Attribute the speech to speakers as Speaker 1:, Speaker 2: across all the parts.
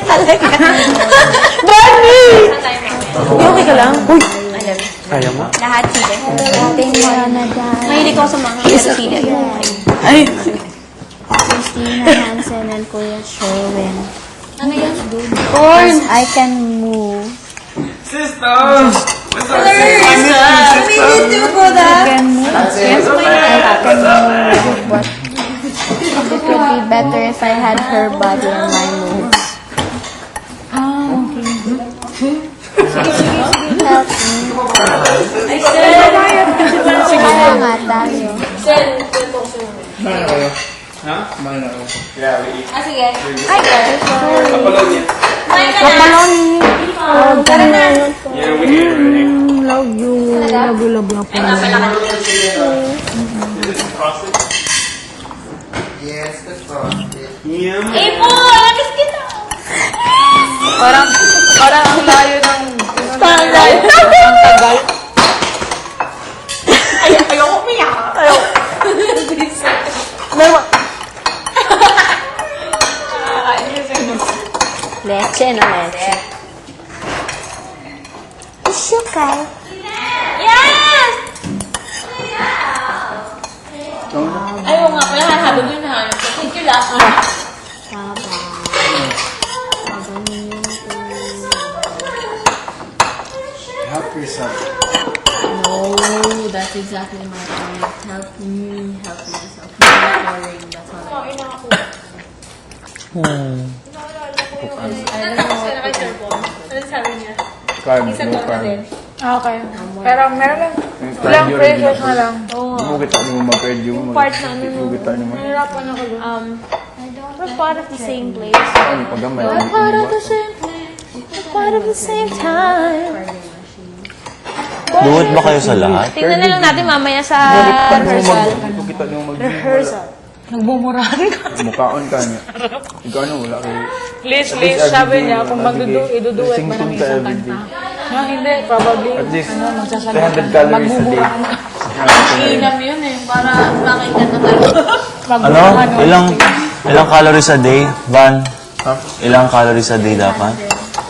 Speaker 1: talaga. Barney! Okay ka lang? Uy!
Speaker 2: Kaya mo?
Speaker 3: Lahat sila.
Speaker 1: Mahilig ako sa mga sila.
Speaker 3: Ay! Christina Hansen and Kuya Sherwin.
Speaker 1: Ano yan?
Speaker 3: Corn! I can move.
Speaker 2: Sister!
Speaker 3: But it would be better if I had her body and my moves. Help me. Kaya nga tayo.
Speaker 2: Ha? Kumain ako. Yeah, we eat.
Speaker 1: Sige.
Speaker 3: Ay, guys.
Speaker 2: Kapalon niya.
Speaker 3: Kapalon.
Speaker 2: Yeah, we eat already.
Speaker 3: Love you. Love you, love you.
Speaker 4: Yes, that's frosted.
Speaker 2: Yeah.
Speaker 1: Ipo! Labis kita! Parang ang layo ng... Tagal! Ang tagal! Ayoko umiyak! Ayoko!
Speaker 3: Leche na leche. Isukay.
Speaker 1: Yes! Ayaw nga pala, hahabog yun ha. Thank you lang.
Speaker 2: Help yourself.
Speaker 5: No, that's exactly my point. Help me myself. Boring, that's all I know.
Speaker 2: Carb, no carb.
Speaker 6: Okay. Pero meron lang. Ilang pressures na lang.
Speaker 2: Mo kita mo mag-cardio mo.
Speaker 1: Part na ano,
Speaker 2: Mo kita mo.
Speaker 6: Nahirapan ako doon.
Speaker 1: We're part of the same place.
Speaker 2: Ano pagamay?
Speaker 1: Part of the same place. We're part of the same time.
Speaker 7: Luwad ba kayo sa lahat?
Speaker 1: Tingnan na lang natin mamaya sa rehearsal.
Speaker 2: Mo kita mo mag
Speaker 1: Rehearsal.
Speaker 6: Nagbumurahan ka.
Speaker 2: Mukhaon ka niya. Ikaw ano wala kay
Speaker 6: Liz, sabi niya kung iduduet ba ng isang kanta. No, hindi. Probably,
Speaker 2: At least
Speaker 6: magsasalita.
Speaker 2: 300 calories a day.
Speaker 6: Magbuburahan ka. Inam yun eh. Para makita na tayo.
Speaker 7: Ano? Ilang calories a day, Van?
Speaker 2: Ha?
Speaker 7: Ilang calories a day dapat?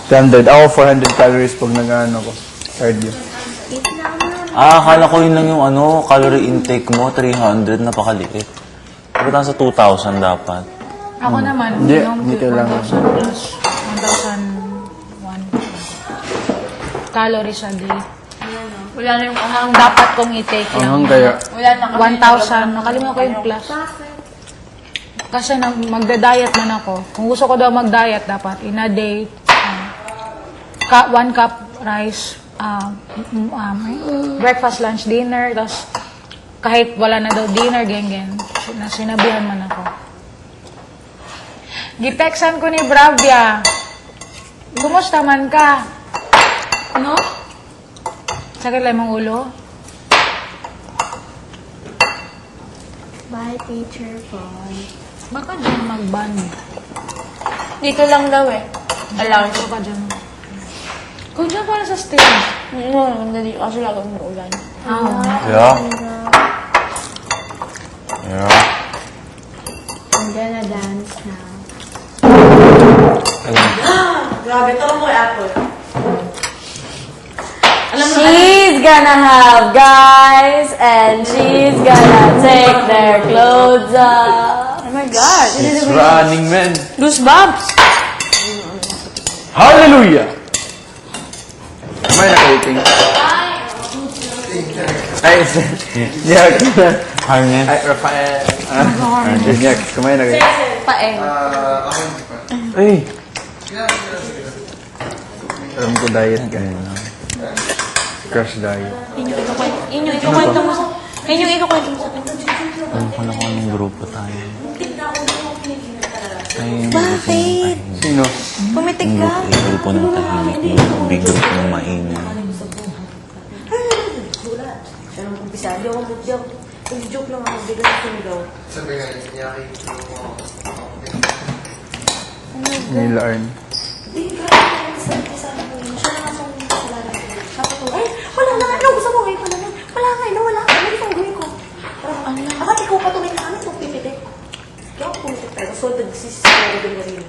Speaker 2: 300. Ako 400 calories pag nag-ano ko. Cardio.
Speaker 7: Akala ko yun lang yung calorie intake mo, 300, napakaliit. Dapat nasa 2,000 dapat.
Speaker 6: Ako naman,
Speaker 2: Hindi,
Speaker 6: yung
Speaker 2: hindi kailangan.
Speaker 6: 1,000 plus 1,001 calories a day.
Speaker 1: Wala na yung
Speaker 6: Ang dapat kong i-take lang.
Speaker 2: Hanggang kaya.
Speaker 1: Wala na kami.
Speaker 6: 1,000. Nakalimutan ko yung plus. Kasi magda-diet man ako. Kung gusto ko daw mag-diet, dapat in a day, 1 cup rice, breakfast, lunch, dinner, tapos kahit wala na daw dinner, gen-gen, sinabihan man ako. Gipexan ko ni Bravia. Kumusta man ka?
Speaker 1: Ano?
Speaker 6: Sakit lang mong ulo?
Speaker 3: Bye, teacher boy.
Speaker 6: Baka dyan mag-ban.
Speaker 1: Dito lang daw eh. Alam ko.
Speaker 6: Baka dyan. Kung dyan pala sa stage.
Speaker 1: No, hindi kasi lagi umuulan.
Speaker 7: Yeah. Yeah.
Speaker 3: I'm gonna dance now.
Speaker 1: She's gonna have guys and she's gonna take their clothes off. Oh my God.
Speaker 2: It's running, man.
Speaker 1: Goosebumps.
Speaker 2: Hallelujah! Kumain na kayo, Ting. Ay, Yak.
Speaker 7: Harness.
Speaker 2: Ay, Rafael. Yak, kumain na kayo.
Speaker 1: Paeng.
Speaker 2: Ay! Alam ko diet ka. Crush diet.
Speaker 1: Yun yung ikukwento mo sa... Yun yung ikukwento mo sa...
Speaker 7: Alam ko na kung anong grupo tayo. Ay,
Speaker 3: Bakit?
Speaker 2: Sino?
Speaker 1: Pumitig ka.
Speaker 7: grupo ng tahimik. Big grupo ng maingay.
Speaker 4: Sabi nga niya kay
Speaker 2: Nila Arn.
Speaker 8: Wala na nga. Ano gusto mo ngayon? Wala nga. Wala nga. Ano gusto gawin ko? Parang, ikaw pa tumingin sa amin. Itong pipitik. Kaya ako pumitik tayo. So, nagsisisi ko rin na rin.